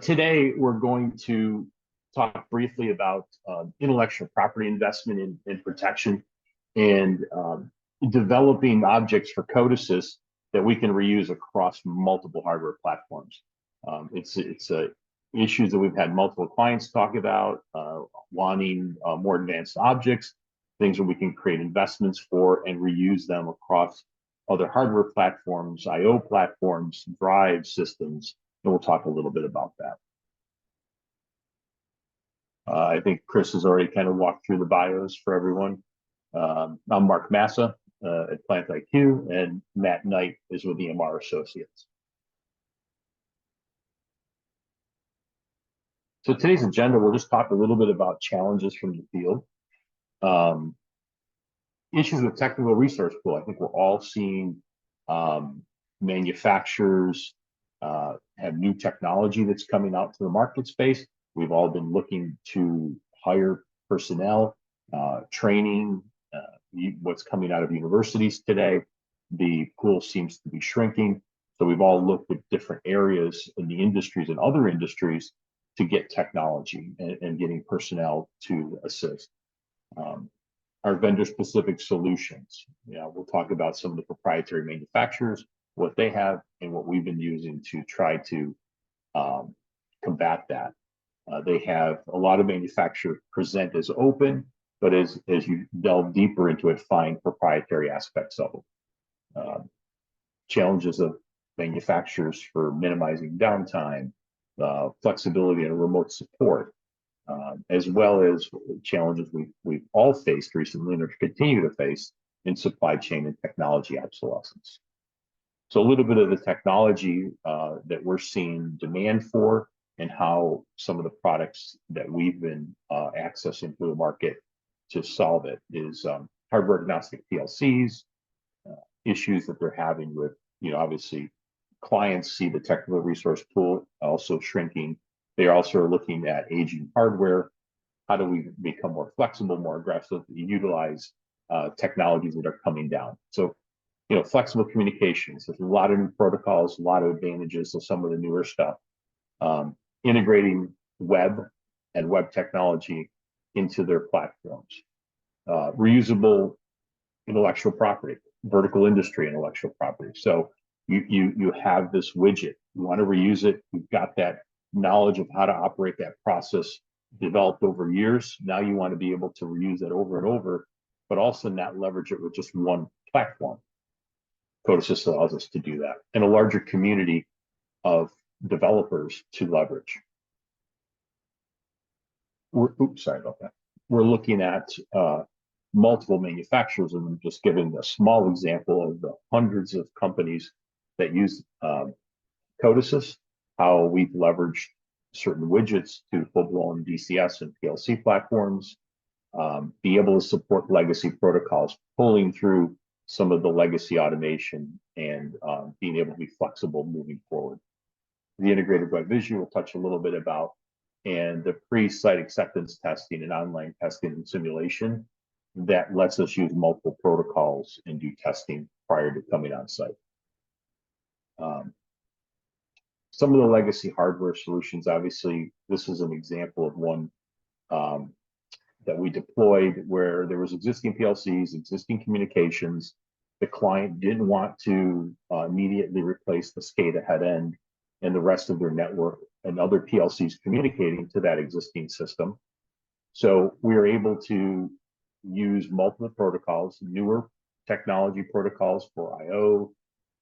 Today, we're going to talk briefly about intellectual property investment in protection and developing objects for CODESYS that we can reuse across multiple hardware platforms. It's issues that we've had multiple clients talk about, wanting more advanced objects, things that we can create investments for and reuse them across other hardware platforms, I/O platforms, drive systems. And we'll talk a little bit about that. I think Chris has already kind of walked through the bios for everyone. I'm Mark Massa at Plant-IQ, and Matt Knight is with EMR Associates. So today's agenda, we'll just talk a little bit about challenges from the field. Issues with technical resource pool. I think we're all seeing manufacturers have new technology that's coming out to the market space. We've all been looking to hire personnel, training, what's coming out of universities today. The pool seems to be shrinking. So we've all looked at different areas in the industries and other industries to get technology and getting personnel to assist. Our vendor-specific solutions. We'll talk about some of the proprietary manufacturers, what they have, and what we've been using to try to combat that. They have a lot of manufacturers present as open, but as you delve deeper into it, find proprietary aspects of it. Challenges of manufacturers for minimizing downtime, flexibility and remote support, as well as challenges we've all faced recently and continue to face in supply chain and technology obsolescence. So a little bit of the technology that we're seeing demand for and how some of the products that we've been accessing through the market to solve it is hardware agnostic PLCs, issues that they're having with, obviously clients see the technical resource pool also shrinking. They also are looking at aging hardware. How do we become more flexible, more aggressive, utilize technologies that are coming down? So flexible communications, there's a lot of new protocols, a lot of advantages to some of the newer stuff. Integrating web and web technology into their platforms. Reusable intellectual property, vertical industry intellectual property. So you have this widget, you want to reuse it, you've got that knowledge of how to operate that process developed over years. Now you want to be able to reuse that over and over, but also not leverage it with just one platform. CODESYS allows us to do that, and a larger community of developers to leverage. Sorry about that. We're looking at multiple manufacturers, and I'm just giving a small example of the hundreds of companies that use CODESYS, how we've leveraged certain widgets to full-blown DCS and PLC platforms, be able to support legacy protocols, pulling through some of the legacy automation and being able to be flexible moving forward. The integrated web vision we'll touch a little bit about, and the pre-site acceptance testing and online testing and simulation that lets us use multiple protocols and do testing prior to coming on site. Some of the legacy hardware solutions, obviously, this is an example of one that we deployed where there was existing PLCs, existing communications. The client didn't want to immediately replace the SCADA head end and the rest of their network and other PLCs communicating to that existing system. So we were able to use multiple protocols, newer technology protocols for I/O,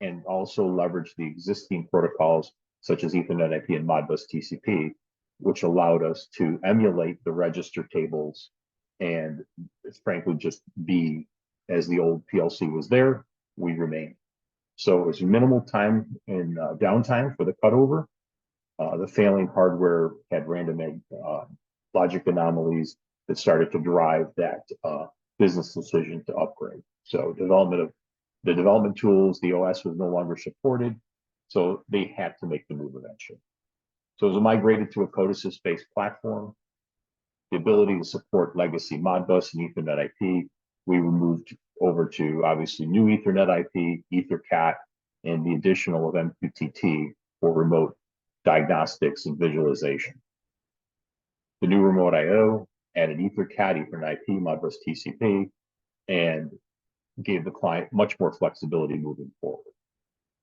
and also leverage the existing protocols such as Ethernet IP and Modbus TCP, which allowed us to emulate the register tables and frankly just be as the old PLC was there, we remain. So it was minimal time and downtime for the cutover. The failing hardware had random logic anomalies that started to drive that business decision to upgrade. So the development tools, the OS was no longer supported, so they had to make the move eventually. So it was migrated to a CODESYS-based platform. The ability to support legacy Modbus and Ethernet IP, we moved over to obviously new Ethernet IP, EtherCAT, and the additional of MQTT for remote diagnostics and visualization. The new remote I/O added EtherCAT, Ethernet IP, Modbus TCP, and gave the client much more flexibility moving forward,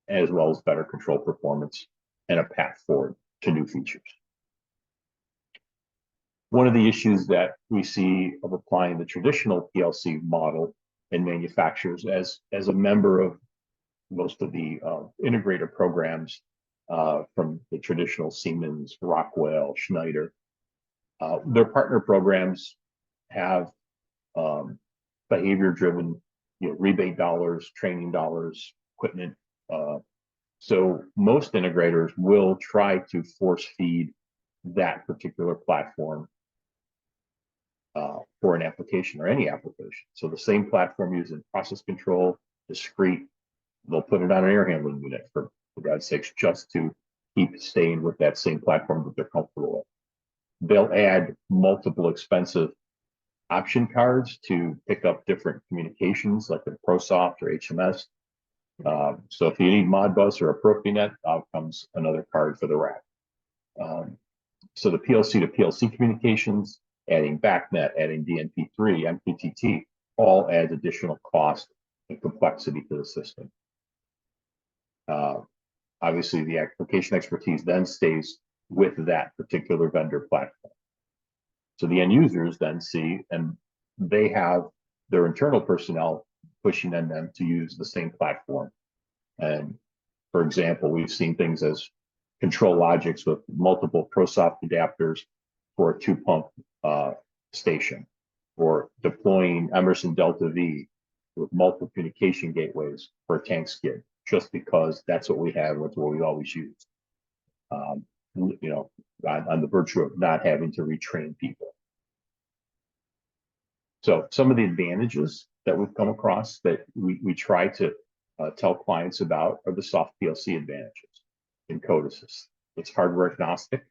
as well as better control performance and a path forward to new features. One of the issues that we see of applying the traditional PLC model in manufacturers as a member of most of the integrator programs from the traditional Siemens, Rockwell, Schneider, their partner programs have behavior-driven, rebate dollars, training dollars, equipment. So most integrators will try to force feed that particular platform for an application or any application. So the same platform used in process control, discrete, they'll put it on an air handling unit for God's sakes, just to keep staying with that same platform that they're comfortable with. They'll add multiple expensive option cards to pick up different communications like the ProSoft or HMS. So if you need Modbus or a Profinet, out comes another card for the rack. So the PLC to PLC communications, adding BACnet, adding DNP3, MQTT, all adds additional cost and complexity to the system. Obviously, the application expertise then stays with that particular vendor platform. So the end users then see, and they have their internal personnel pushing on them to use the same platform. And for example, we've seen things as control logics with multiple ProSoft adapters for a 2-pump station, or deploying Emerson Delta V with multiple communication gateways for a tank skid, just because that's what we have, that's what we always use. On the virtue of not having to retrain people. So some of the advantages that we've come across that we try to tell clients about are the soft PLC advantages in CODESYS. It's hardware agnostic.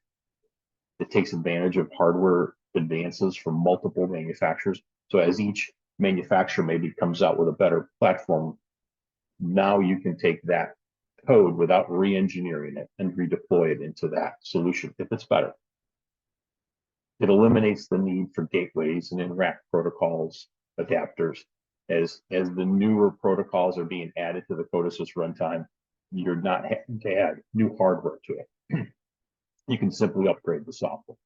It takes advantage of hardware advances from multiple manufacturers. So as each manufacturer maybe comes out with a better platform, now you can take that code without re-engineering it and redeploy it into that solution if it's better. It eliminates the need for gateways and in-rack protocols, adapters. As the newer protocols are being added to the CODESYS runtime, you're not having to add new hardware to it. You can simply upgrade the software.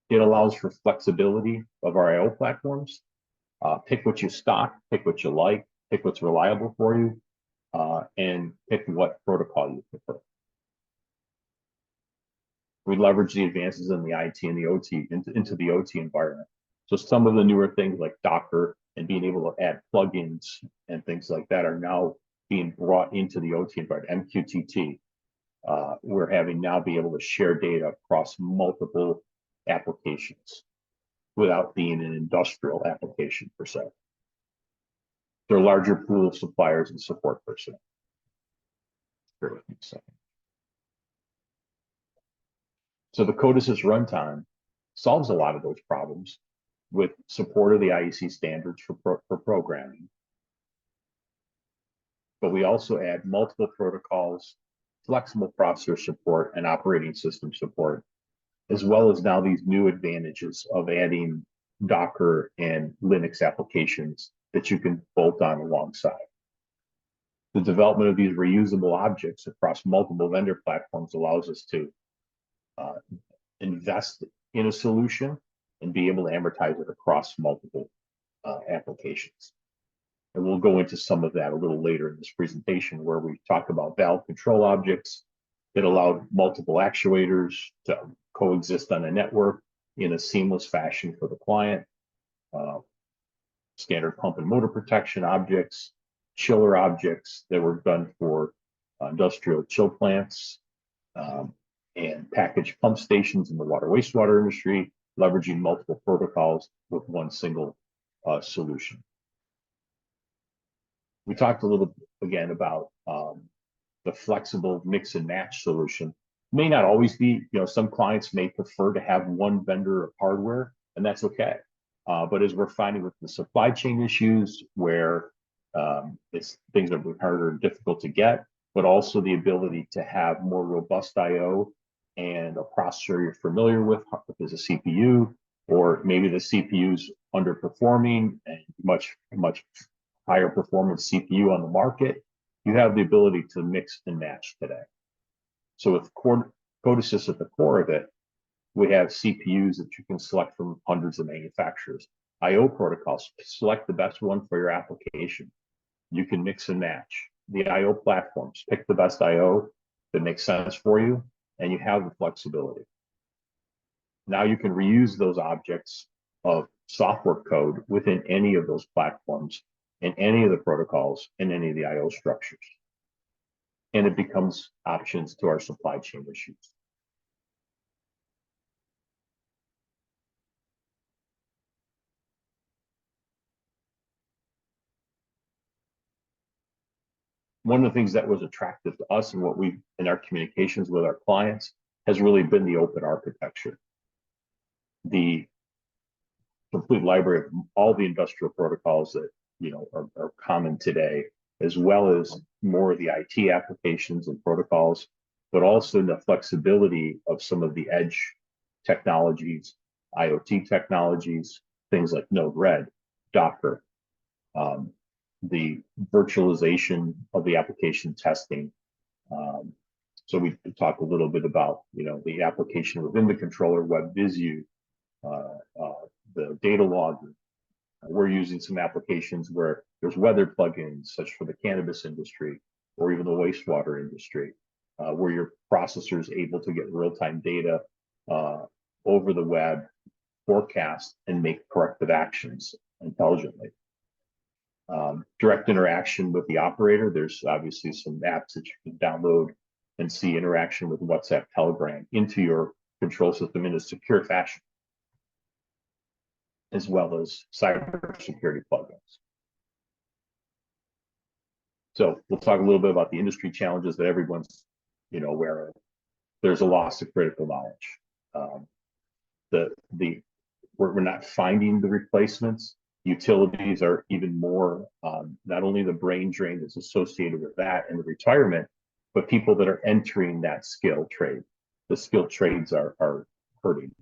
It allows for flexibility of our I/O platforms. Pick what you stock, pick what you like, pick what's reliable for you, and pick what protocol you prefer. We leverage the advances in the IT and the OT into the OT environment. So some of the newer things like Docker and being able to add plugins and things like that are now being brought into the OT environment. MQTT, we're having now be able to share data across multiple applications without being an industrial application per se. There are larger pool of suppliers and support personnel. Bear with me a second. So the CODESYS runtime solves a lot of those problems with support of the IEC standards for programming. But we also add multiple protocols, flexible processor support, and operating system support, as well as now these new advantages of adding Docker and Linux applications that you can bolt on alongside. The development of these reusable objects across multiple vendor platforms allows us to invest in a solution and be able to amortize it across multiple applications. And we'll go into some of that a little later in this presentation, where we talk about valve control objects, It allowed multiple actuators to coexist on a network in a seamless fashion for the client. Standard pump and motor protection objects, chiller objects that were done for industrial chill plants, and packaged pump stations in the water wastewater industry, leveraging multiple protocols with one single solution. We talked a little bit again about the flexible mix and match solution. May not always be, some clients may prefer to have one vendor of hardware, and that's okay. But as we're finding with the supply chain issues where things are harder and difficult to get, but also the ability to have more robust I/O and a processor you're familiar with as a CPU, or maybe the CPU's underperforming and much higher performance CPU on the market, you have the ability to mix and match today. So with CODESYS at the core of it, we have CPUs that you can select from hundreds of manufacturers. I/O protocols, select the best one for your application. You can mix and match the I/O platforms, pick the best I/O that makes sense for you, and you have the flexibility. Now you can reuse those objects of software code within any of those platforms, in any of the protocols, in any of the I/O structures. And it becomes options to our supply chain issues. One of the things that was attractive to us and what we, in our communications with our clients, has really been the open architecture. The complete library of all the industrial protocols that are common today, as well as more of the IT applications and protocols, but also the flexibility of some of the edge technologies, IoT technologies, things like Node-RED, Docker, the virtualization of the application testing. So we talked a little bit about, the application within the controller, WebVisU, the data log. We're using some applications where there's weather plugins, such for the cannabis industry or even the wastewater industry, where your processor is able to get real-time data over the web, forecast, and make corrective actions intelligently. Direct interaction with the operator. There's obviously some apps that you can download and see interaction with WhatsApp, Telegram into your control system in a secure fashion, as well as cybersecurity plugins. So we'll talk a little bit about the industry challenges that everyone's aware of. There's a loss of critical knowledge. We're not finding the replacements. Utilities are even more, not only the brain drain that's associated with that and the retirement, but people that are entering that skilled trade. The skilled trades are hurting.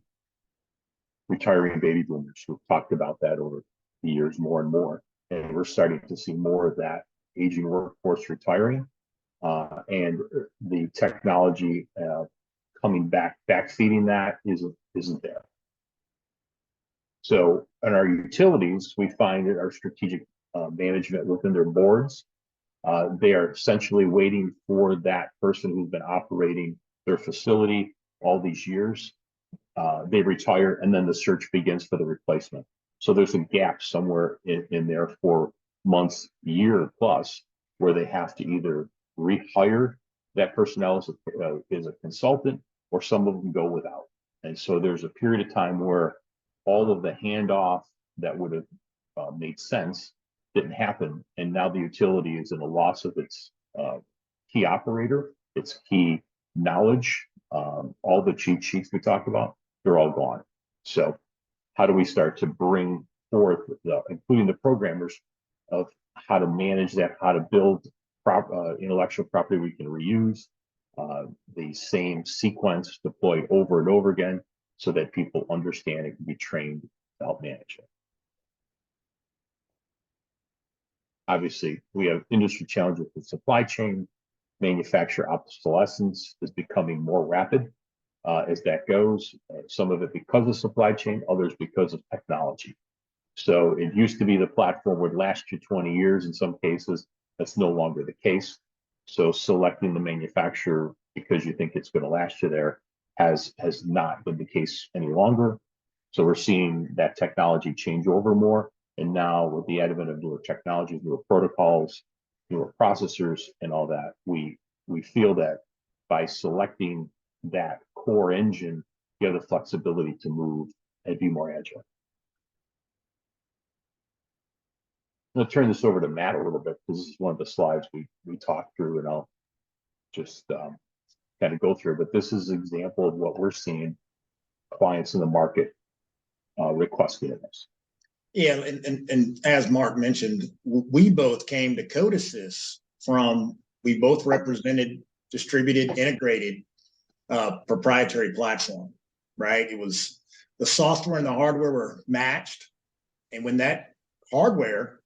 Retiring baby boomers, we've talked about that over the years more and more, and we're starting to see more of that aging workforce retiring, and the technology coming backfeeding that isn't there. So in our utilities, we find that our strategic management within their boards, they are essentially waiting for that person who's been operating their facility all these years. They retire, and then the search begins for the replacement. So there's a gap somewhere in there for months, year plus, where they have to either rehire that personnel as a consultant, or some of them go without. And so there's a period of time where all of the handoff that would have made sense didn't happen. And now the utility is in a loss of its key operator, its key knowledge, all the cheat sheets we talked about, they're all gone. So how do we start to bring forth, including the programmers, of how to manage that, how to build intellectual property we can reuse, the same sequence deployed over and over again, so that people understand and can be trained to help manage it. Obviously, we have industry challenges with supply chain. Manufacturer obsolescence is becoming more rapid as that goes. Some of it because of supply chain, others because of technology. So it used to be the platform would last you 20 years. In some cases, that's no longer the case. So selecting the manufacturer because you think it's going to last you there has not been the case any longer. So we're seeing that technology change over more. And now with the advent of newer technologies, newer protocols, newer processors, and all that, we feel that by selecting that core engine, you have the flexibility to move and be more agile. I'm going to turn this over to Matt a little bit because this is one of the slides we talked through, and I'll just kind of go through. But this is an example of what we're seeing clients in the market requesting of us. Yeah, and as Mark mentioned, we both came to CODESYS from, we both represented distributed, integrated, proprietary platform, right? It was the software and the hardware were matched. And when that hardware,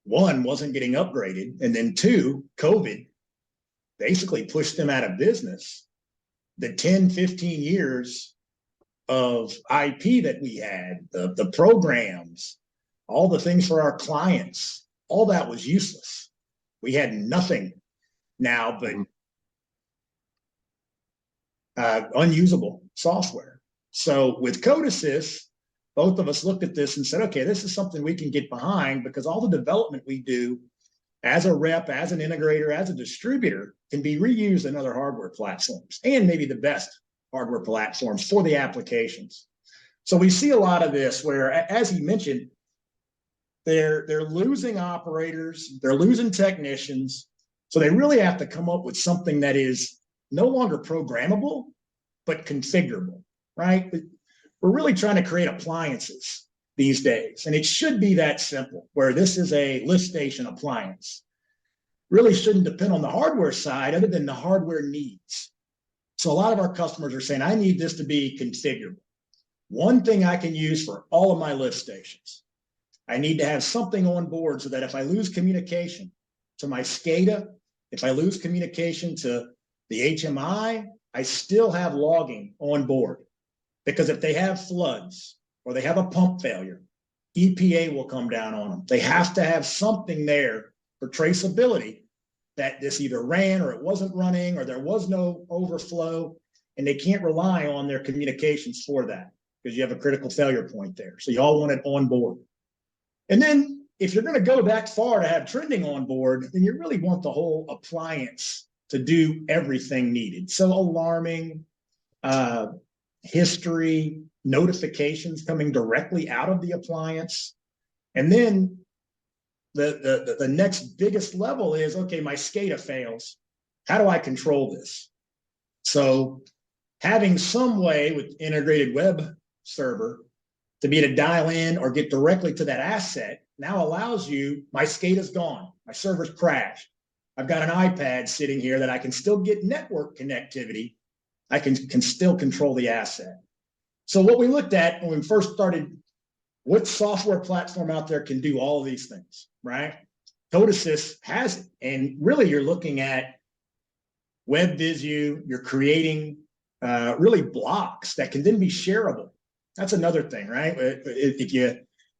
one, wasn't getting upgraded, and then two, COVID basically pushed them out of business, the 10, 15 years of IP that we had, the programs, all the things for our clients, all that was useless. We had nothing now but unusable software. So with CODESYS, both of us looked at this and said, okay, this is something we can get behind, because all the development we do as a rep, as an integrator, as a distributor can be reused in other hardware platforms, and maybe the best hardware platforms for the applications. So we see a lot of this where, as he mentioned, they're losing operators, they're losing technicians. So they really have to come up with something that is no longer programmable, but configurable, right? We're really trying to create appliances these days, and it should be that simple, where this is a lift station appliance. Really shouldn't depend on the hardware side other than the hardware needs. So a lot of our customers are saying, I need this to be configurable. One thing I can use for all of my lift stations. I need to have something on board so that if I lose communication to my SCADA, if I lose communication to the HMI, I still have logging on board. Because if they have floods or they have a pump failure, EPA will come down on them. They have to have something there for traceability, that this either ran or it wasn't running or there was no overflow, and they can't rely on their communications for that because you have a critical failure point there. So you all want it on board. And then if you're going to go that far to have trending on board, then you really want the whole appliance to do everything needed. So alarming, history, notifications coming directly out of the appliance. And then the next biggest level is, okay, my SCADA fails. How do I control this? So having some way with integrated web server to be able to dial in or get directly to that asset now allows you, my SCADA's gone, my server's crashed. I've got an iPad sitting here that I can still get network connectivity. I can still control the asset. So what we looked at when we first started, what software platform out there can do all of these things, right? CODESYS has it. And really you're looking at WebVisu, you're creating really blocks that can then be shareable. That's another thing, right? If you're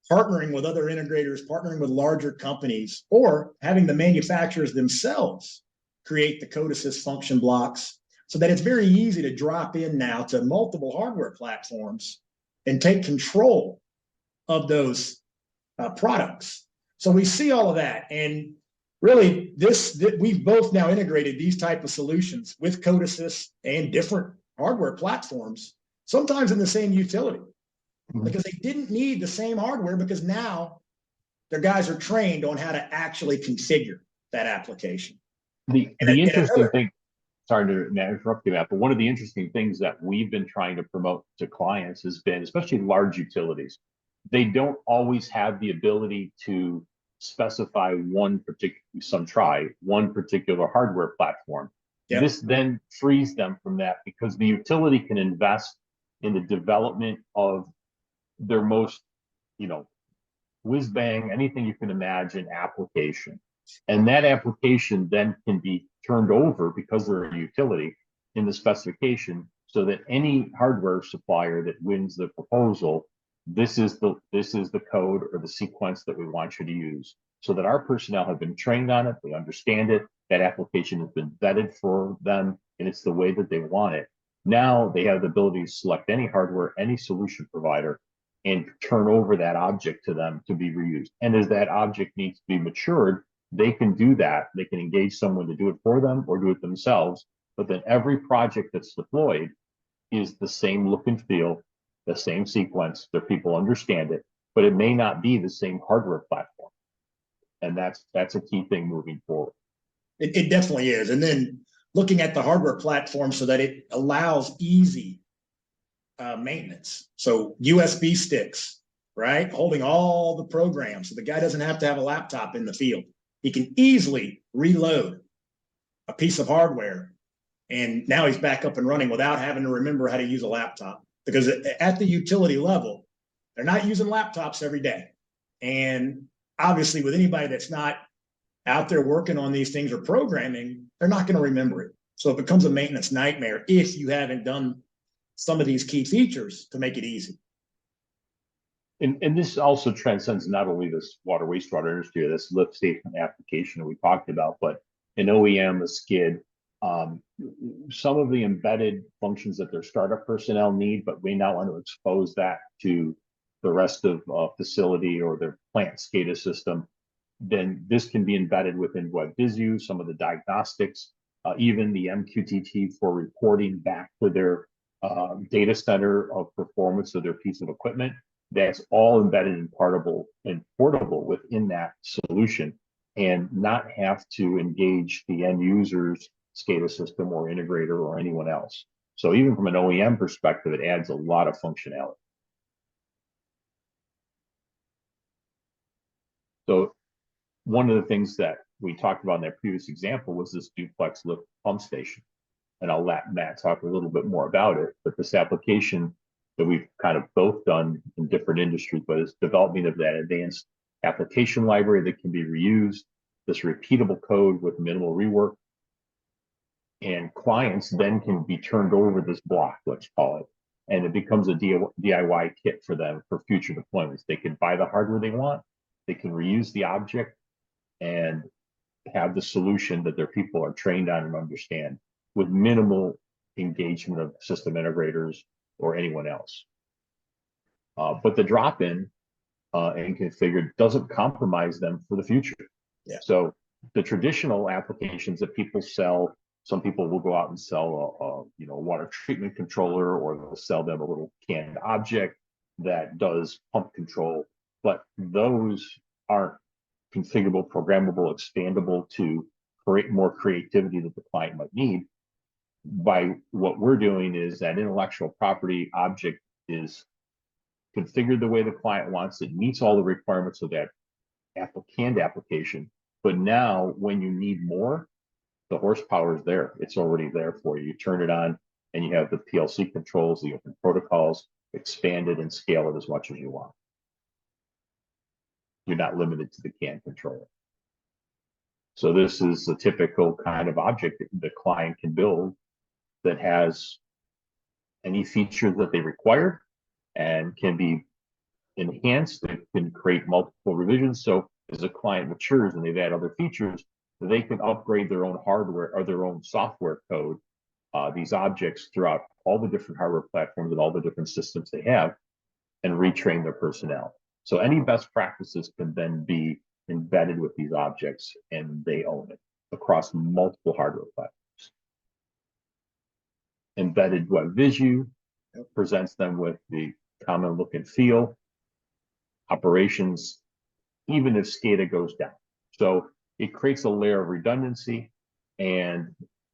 partnering with other integrators, partnering with larger companies, or having the manufacturers themselves create the CODESYS function blocks, so that it's very easy to drop in now to multiple hardware platforms and take control of those products. So we see all of that. And really we've both now integrated these type of solutions with CODESYS and different hardware platforms, sometimes in the same utility, because they didn't need the same hardware, because now their guys are trained on how to actually configure that application. The interesting thing, sorry to interrupt you, Matt, but one of the interesting things that we've been trying to promote to clients has been, especially large utilities, they don't always have the ability to specify one particular hardware platform. Yep. This then frees them from that, because the utility can invest in the development of their most, whiz bang, anything you can imagine application. And that application then can be turned over, because they're a utility, in the specification, so that any hardware supplier that wins the proposal, this is the code or the sequence that we want you to use, so that our personnel have been trained on it, they understand it, that application has been vetted for them, and it's the way that they want it. Now they have the ability to select any hardware, any solution provider, and turn over that object to them to be reused. And as that object needs to be matured, they can do that. They can engage someone to do it for them or do it themselves. But then every project that's deployed is the same look and feel, the same sequence, that people understand it, but it may not be the same hardware platform. And that's a key thing moving forward. It definitely is. And then looking at the hardware platform so that it allows easy maintenance. So USB sticks, right? Holding all the programs. So the guy doesn't have to have a laptop in the field. He can easily reload a piece of hardware. And now he's back up and running without having to remember how to use a laptop. Because at the utility level, they're not using laptops every day. And obviously, with anybody that's not out there working on these things or programming, they're not going to remember it. So it becomes a maintenance nightmare if you haven't done some of these key features to make it easy. And this also transcends not only this water wastewater industry, or this lift station application that we talked about, but an OEM, a skid, some of the embedded functions that their startup personnel need, but may not want to expose that to the rest of facility or their plant SCADA system. Then this can be embedded within WebVisu, some of the diagnostics, even the MQTT for reporting back to their data center of performance of their piece of equipment. That's all embedded and portable within that solution, and not have to engage the end user's SCADA system or integrator or anyone else. So even from an OEM perspective, it adds a lot of functionality. So one of the things that we talked about in that previous example was this duplex lift pump station. And I'll let Matt talk a little bit more about it, but this application that we've kind of both done in different industries, but it's development of that advanced application library that can be reused, this repeatable code with minimal rework. And clients then can be turned over this block, let's call it, and it becomes a DIY kit for them for future deployments. They can buy the hardware they want, they can reuse the object, and have the solution that their people are trained on and understand with minimal engagement of system integrators or anyone else. But the drop-in and configured doesn't compromise them for the future. Yeah. So the traditional applications that people sell, some people will go out and sell a water treatment controller, or they'll sell them a little canned object that does pump control, but those aren't configurable, programmable, expandable to create more creativity that the client might need. By what we're doing is that intellectual property object is configured the way the client wants it, meets all the requirements of that canned application. But now when you need more, the horsepower is there. It's already there for you. You turn it on and you have the PLC controls, the open protocols, expand it and scale it as much as you want. You're not limited to the CAN controller. So this is a typical kind of object that the client can build that has any feature that they require and can be enhanced. It can create multiple revisions. So as a client matures and they've added other features, they can upgrade their own hardware or their own software code, these objects throughout all the different hardware platforms and all the different systems they have, and retrain their personnel. So any best practices can then be embedded with these objects, and they own it across multiple hardware platforms. Embedded WebVisu presents them with the common look and feel, operations, even if SCADA goes down. So it creates a layer of redundancy and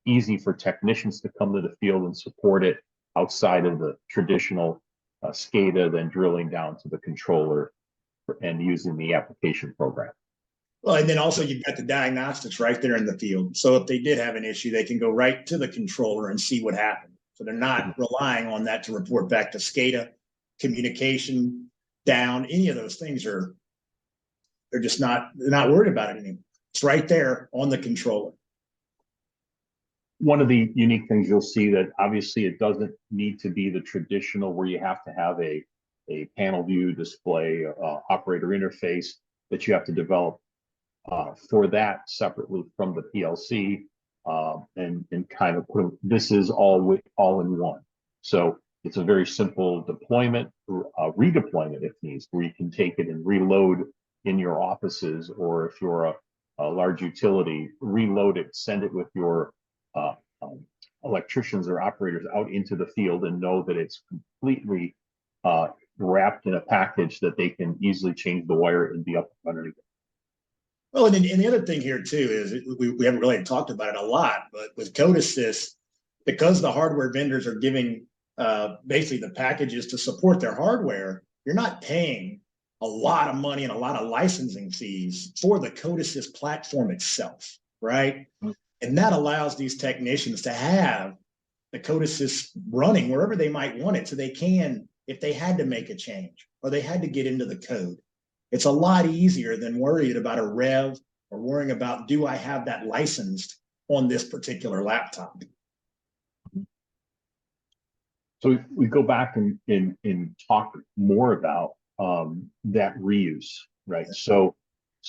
easy for technicians to come to the field and support it outside of the traditional SCADA, then drilling down to the controller and using the application program. Well, and then also you've got the diagnostics right there in the field. So if they did have an issue, they can go right to the controller and see what happened. So they're not relying on that to report back to SCADA, communication down, any of those things are, they're not worried about it anymore. It's right there on the controller. One of the unique things you'll see that obviously it doesn't need to be the traditional where you have to have a panel view display, operator interface that you have to develop for that separately from the PLC. and kind of put this is all in one. So it's a very simple deployment, redeployment if needs, where you can take it and reload in your offices, or if you're a large utility, reload it, send it with your uh, um, electricians or operators out into the field and know that it's completely wrapped in a package that they can easily change the wire and be up and running. Well, and the other thing here too is we haven't really talked about it a lot, but with CODESYS, because the hardware vendors are giving basically the packages to support their hardware, you're not paying a lot of money and a lot of licensing fees for the CODESYS platform itself, right? And that allows these technicians to have the CODESYS running wherever they might want it, so they can, if they had to make a change or they had to get into the code, it's a lot easier than worried about a rev or worrying about, do I have that licensed on this particular laptop? So we go back and talk more about that reuse, right? So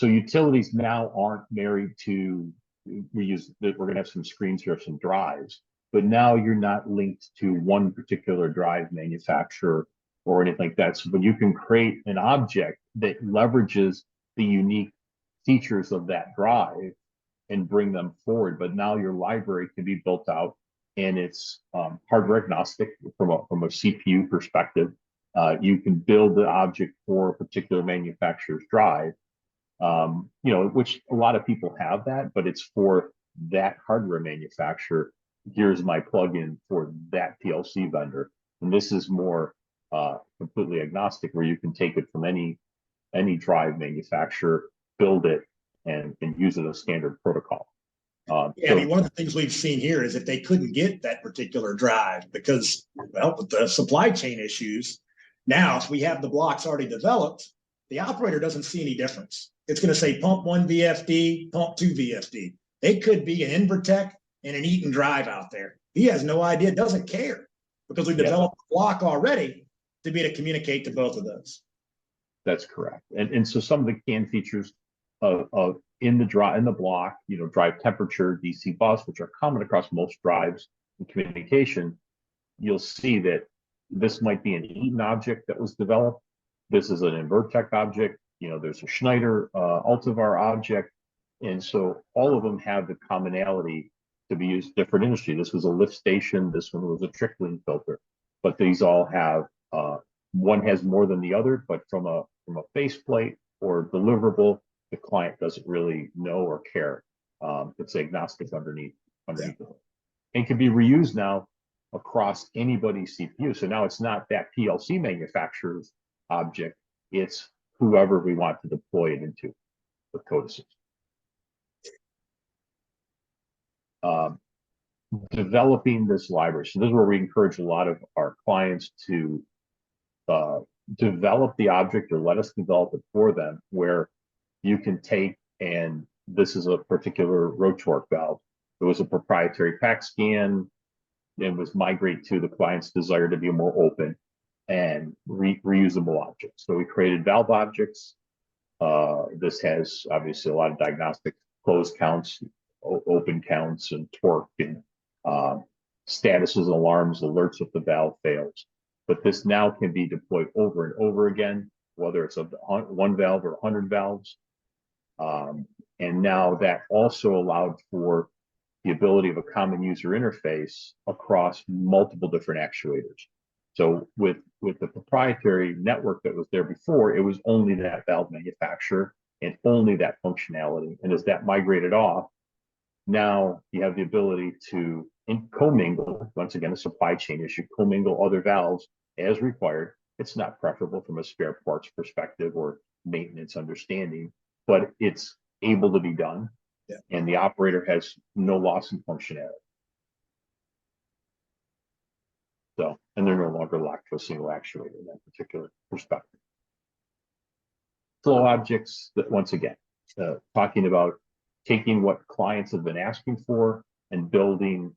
utilities now aren't married to reuse. We're going to have some screens here, some drives, but now you're not linked to one particular drive manufacturer or anything like that. So when you can create an object that leverages the unique features of that drive and bring them forward, but now your library can be built out, and it's hardware agnostic from a CPU perspective. You can build the object for a particular manufacturer's drive, which a lot of people have that, but it's for that hardware manufacturer. Here's my plugin for that PLC vendor. And this is more completely agnostic, where you can take it from any drive manufacturer, build it, and use it as standard protocol. Yeah, I mean, one of the things we've seen here is if they couldn't get that particular drive because, well, with the supply chain issues, now if we have the blocks already developed, the operator doesn't see any difference. It's going to say pump 1 VFD, pump 2 VFD. It could be an Invertech and an Eaton drive out there. He has no idea, doesn't care, because we developed a block already to be able to communicate to both of those. That's correct. And so some of the CAN features of in the block, drive temperature, DC bus, which are common across most drives and communication, you'll see that this might be an Eaton object that was developed. This is an Invertech object. There's a Schneider Ultivar object. And so all of them have the commonality to be used different industry. This was a lift station. This one was a trickling filter. But these all have, one has more than the other, but from a faceplate or deliverable, the client doesn't really know or care. It's agnostic underneath it. And can be reused now across anybody's CPU. So now it's not that PLC manufacturer's object, it's whoever we want to deploy it into with CODESYS. Developing this library. So this is where we encourage a lot of our clients to develop the object or let us develop it for them, where you can take, and this is a particular Rotork valve. It was a proprietary PAC scan and was migrate to the client's desire to be more open and reusable objects. So we created valve objects. This has obviously a lot of diagnostic close counts, open counts, and torque, and statuses, alarms, alerts if the valve fails. But this now can be deployed over and over again, whether it's one valve or 100 valves. And now that also allowed for the ability of a common user interface across multiple different actuators. So with the proprietary network that was there before, it was only that valve manufacturer and only that functionality. And as that migrated off, now you have the ability to commingle, once again, a supply chain issue, commingle other valves as required. It's not preferable from a spare parts perspective or maintenance understanding, but it's able to be done. Yeah. And the operator has no loss in functionality. So, and they're no longer locked to a single actuator in that particular perspective. Flow objects, that once again, talking about taking what clients have been asking for and building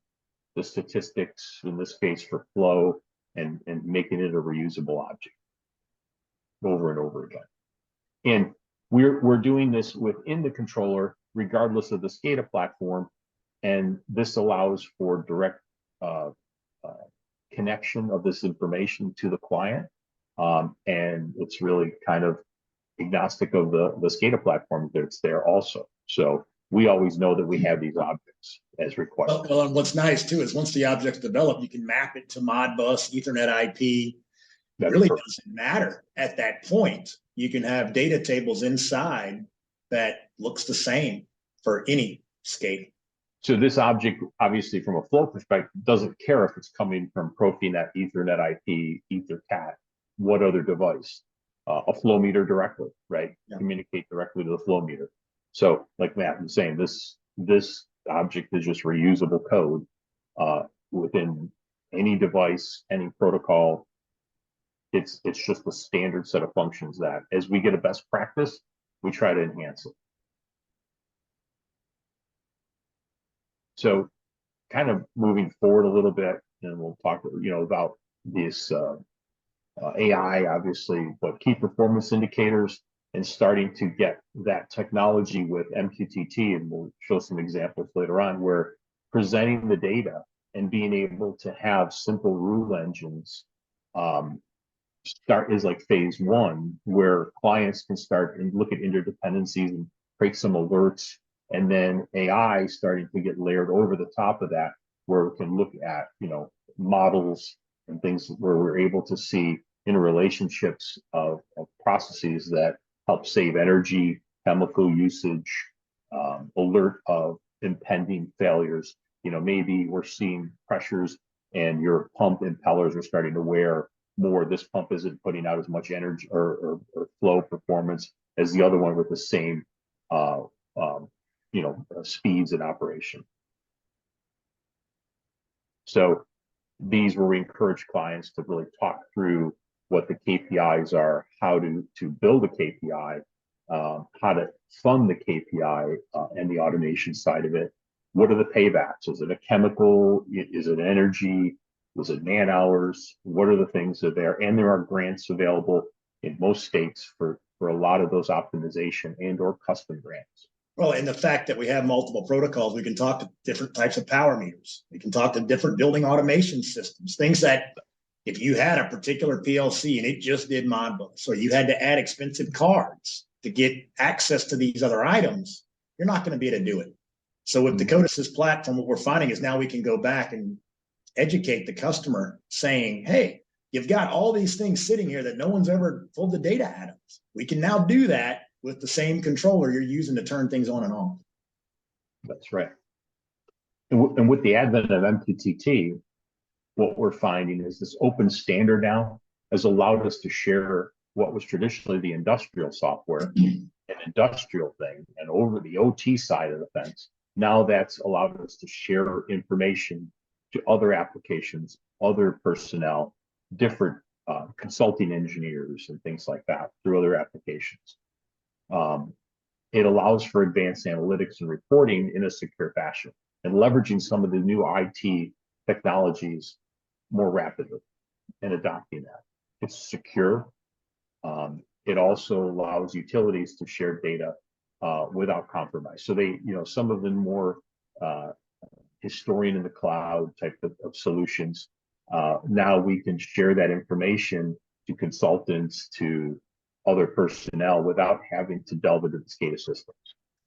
the statistics, in this case for flow, and making it a reusable object over and over again. And we're doing this within the controller, regardless of the SCADA platform. And this allows for direct uh, uh, connection of this information to the client. And it's really kind of agnostic of the SCADA platform that it's there also. So we always know that we have these objects as required. Well, and what's nice too is once the object's developed, you can map it to Modbus, Ethernet IP. It really doesn't matter at that point. You can have data tables inside that looks the same for any SCADA. So this object, obviously from a flow perspective, doesn't care if it's coming from Profinet, Ethernet IP, EtherCAT, what other device, a flow meter directly, right? Yeah. Communicate directly to the flow meter. So like Matt was saying, this object is just reusable code within any device, any protocol. It's just a standard set of functions that as we get a best practice, we try to enhance it. So kind of moving forward a little bit, and we'll talk, about this AI, obviously, but key performance indicators and starting to get that technology with MQTT, and we'll show some examples later on, where presenting the data and being able to have simple rule engines is like phase one, where clients can start and look at interdependencies and create some alerts. And then AI starting to get layered over the top of that, where we can look at, models and things where we're able to see interrelationships of processes that help save energy, chemical usage, alert of impending failures. Maybe we're seeing pressures and your pump impellers are starting to wear more. This pump isn't putting out as much energy or flow performance as the other one with the same speeds in operation. So these where we encourage clients to really talk through what the KPIs are, how to build a KPI, how to fund the KPI and the automation side of it. What are the paybacks? Is it a chemical? Is it energy? Is it man hours? What are the things that are there? And there are grants available in most states for a lot of those optimization and or custom grants. Well, and the fact that we have multiple protocols, we can talk to different types of power meters. We can talk to different building automation systems, things that if you had a particular PLC and it just did Modbus, or you had to add expensive cards to get access to these other items, you're not going to be able to do it. So with the CODESYS platform, what we're finding is now we can go back and educate the customer saying, hey, you've got all these things sitting here that no one's ever pulled the data out of. We can now do that with the same controller you're using to turn things on and off. That's right. And with the advent of MQTT, what we're finding is this open standard now has allowed us to share what was traditionally the industrial software, an industrial thing, and over the OT side of the fence. Now that's allowed us to share information to other applications, other personnel, different consulting engineers and things like that through other applications. It allows for advanced analytics and reporting in a secure fashion and leveraging some of the new IT technologies more rapidly and adopting that. It's secure. It also allows utilities to share data without compromise. So they, some of the more historian in the cloud type of solutions, now we can share that information to consultants, to other personnel without having to delve into the SCADA systems.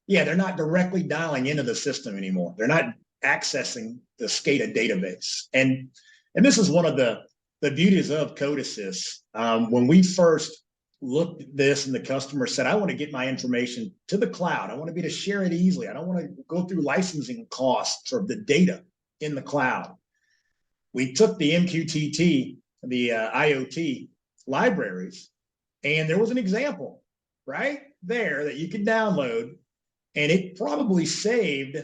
Yeah, they're not directly dialing into the system anymore. They're not accessing the SCADA database. And this is one of the beauties of CODESYS. When we first looked at this and the customer said, I want to get my information to the cloud. I want to be able to share it easily. I don't want to go through licensing costs or the data in the cloud. We took the MQTT, the IoT libraries, and there was an example right there that you could download, and it probably saved,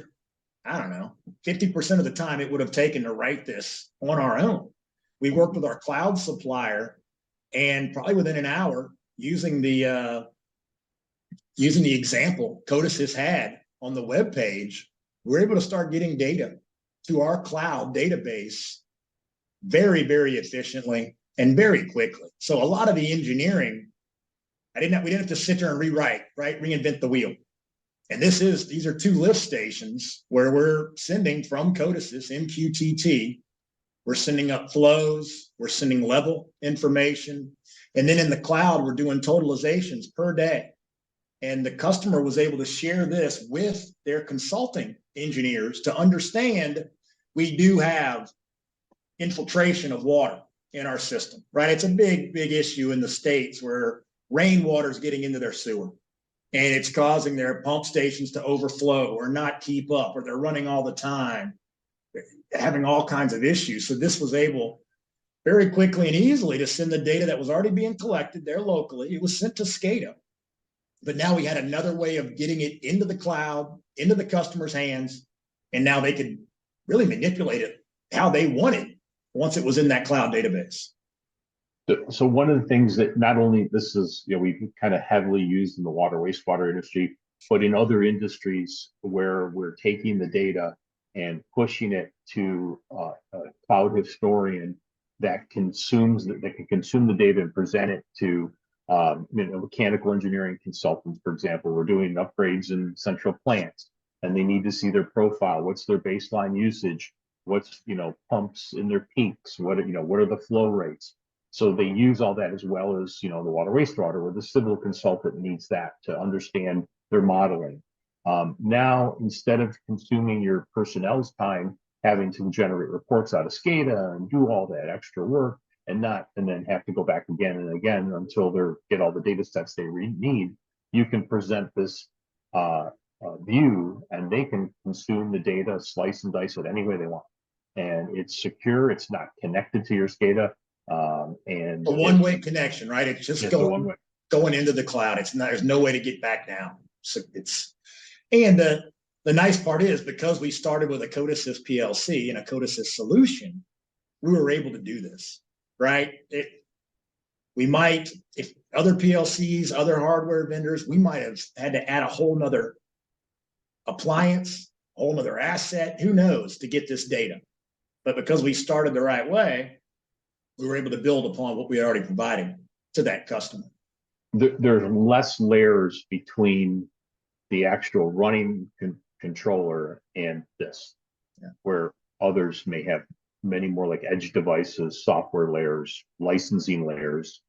I don't know, 50% of the time it would have taken to write this on our own. We worked with our cloud supplier, and probably within an hour, using the example CODESYS had on the web page, we're able to start getting data to our cloud database very, very efficiently and very quickly. So a lot of the engineering, we didn't have to sit there and rewrite, right? Reinvent the wheel. And these are two lift stations where we're sending from CODESYS, MQTT. We're sending up flows, we're sending level information. And then in the cloud, we're doing totalizations per day. And the customer was able to share this with their consulting engineers to understand we do have infiltration of water in our system, right? It's a big, big issue in the States where rainwater is getting into their sewer and it's causing their pump stations to overflow or not keep up, or they're running all the time, having all kinds of issues. So this was able very quickly and easily to send the data that was already being collected there locally. It was sent to SCADA, but now we had another way of getting it into the cloud, into the customer's hands, and now they could really manipulate it how they wanted once it was in that cloud database. So one of the things that not only this is, we've kind of heavily used in the water wastewater industry, but in other industries where we're taking the data and pushing it to a cloud historian that can consume the data and present it to mechanical engineering consultants, for example. We're doing upgrades in central plants, and they need to see their profile. What's their baseline usage? What's pumps in their peaks? What are the flow rates? So they use all that, as well as the water wastewater, where the civil consultant needs that to understand their modeling. Now, instead of consuming your personnel's time having to generate reports out of SCADA and do all that extra work, and then have to go back again and again until they get all the data sets they need, you can present this view, and they can consume the data, slice and dice it any way they want. And it's secure, it's not connected to your SCADA. And a one-way connection, right? It's just going into the cloud. There's no way to get back now. So the nice part is, because we started with a CODESYS PLC and a CODESYS solution, we were able to do this, right? We might, if other PLCs, other hardware vendors, we might have had to add a whole nother appliance, a whole nother asset, who knows, to get this data. But because we started the right way, we were able to build upon what we already provided to that customer. There's less layers between the actual running controller and this, where others may have many more, like edge devices, software layers, licensing layers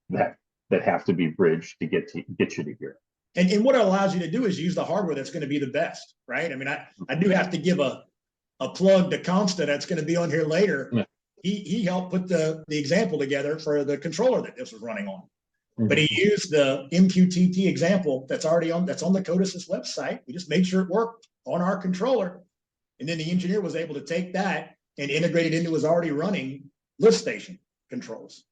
that have to be bridged to get you to here. And what it allows you to do is use the hardware that's going to be the best, right? I mean, I do have to give a plug to Consta that's going to be on here later. Yeah. He helped put the example together for the controller that this was running on. Mm-hmm. But he used the MQTT example that's on the CODESYS website. We just made sure it worked on our controller. And then the engineer was able to take that and integrate it into his already running lift station controls.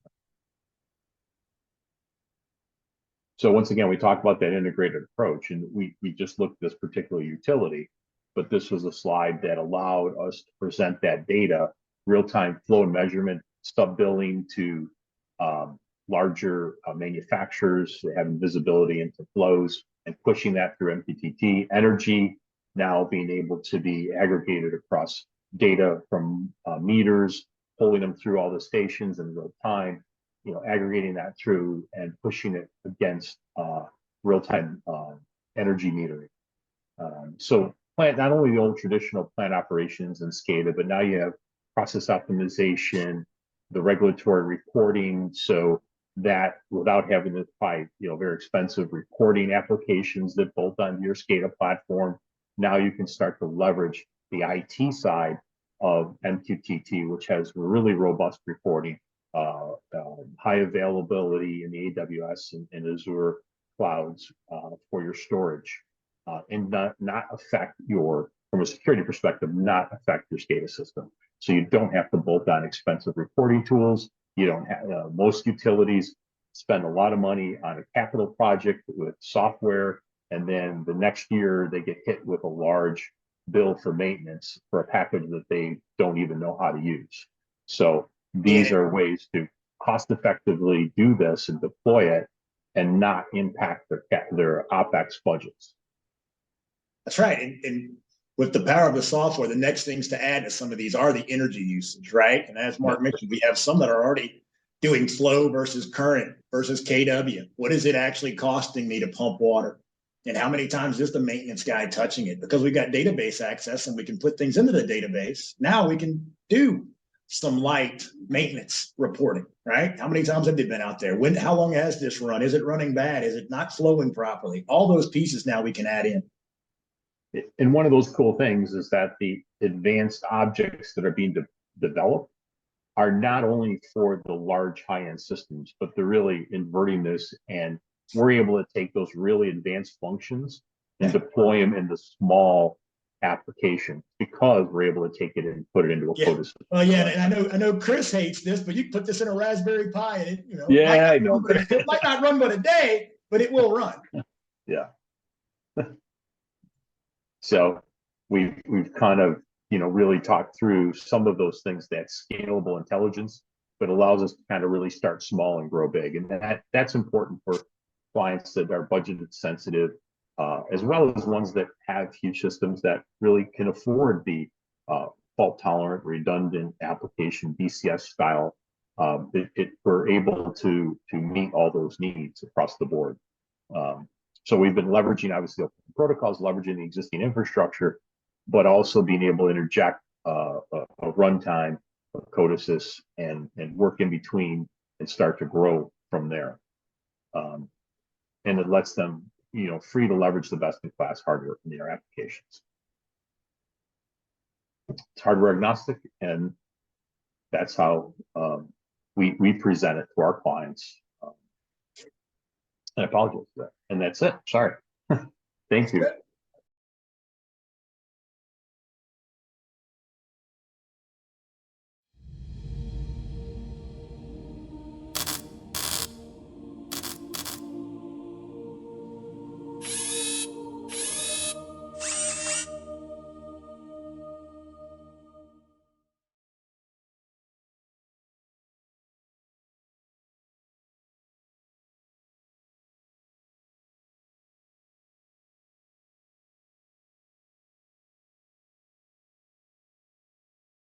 So once again, we talked about that integrated approach, and we just looked at this particular utility, but this was a slide that allowed us to present that data, real-time flow and measurement, sub-billing to larger manufacturers, having visibility into flows and pushing that through MQTT. Energy now being able to be aggregated across data from meters, pulling them through all the stations in real time, aggregating that through and pushing it against real-time energy metering. So not only the old traditional plant operations and SCADA, but now you have process optimization, the regulatory reporting, so that without having to buy very expensive reporting applications that bolt onto your SCADA platform, now you can start to leverage the IT side of MQTT, which has really robust reporting, high availability in the AWS and Azure clouds for your storage, and not affect from a security perspective, not affect your SCADA system. So you don't have to bolt on expensive reporting tools. You don't have, most utilities spend a lot of money on a capital project with software, and then the next year they get hit with a large bill for maintenance for a package that they don't even know how to use. So these are ways to cost effectively do this and deploy it and not impact their OpEx budgets. That's right. And with the power of the software, the next things to add to some of these are the energy usage, right? And as Mark mentioned, we have some that are already doing flow versus current versus KW. What is it actually costing me to pump water? And how many times is the maintenance guy touching it? Because we got database access and we can put things into the database. Now we can do some light maintenance reporting, right? How many times have they been out there? How long has this run? Is it running bad? Is it not flowing properly? All those pieces now we can add in. And one of those cool things is that the advanced objects that are being developed are not only for the large high-end systems, but they're really inverting this, and we're able to take those really advanced functions and deploy them into small applications because we're able to take it and put it into a CODESYS. And I know Chris hates this, but you can put this in a Raspberry Pi and it, I know. It might not run but a day, but it will run. Yeah. So we've kind of, really talked through some of those things, that scalable intelligence, but allows us to kind of really start small and grow big. And that's important for clients that are budget sensitive, as well as ones that have huge systems that really can afford the fault tolerant, redundant application, BCS style. We're able to meet all those needs across the board. So we've been leveraging, obviously, open protocols, leveraging the existing infrastructure, but also being able to interject a runtime of CODESYS and work in between and start to grow from there. And it lets them, free to leverage the best-in-class hardware from their applications. It's hardware agnostic, and that's how we present it to our clients. And I apologize for that. And that's it. Sorry. Thank you.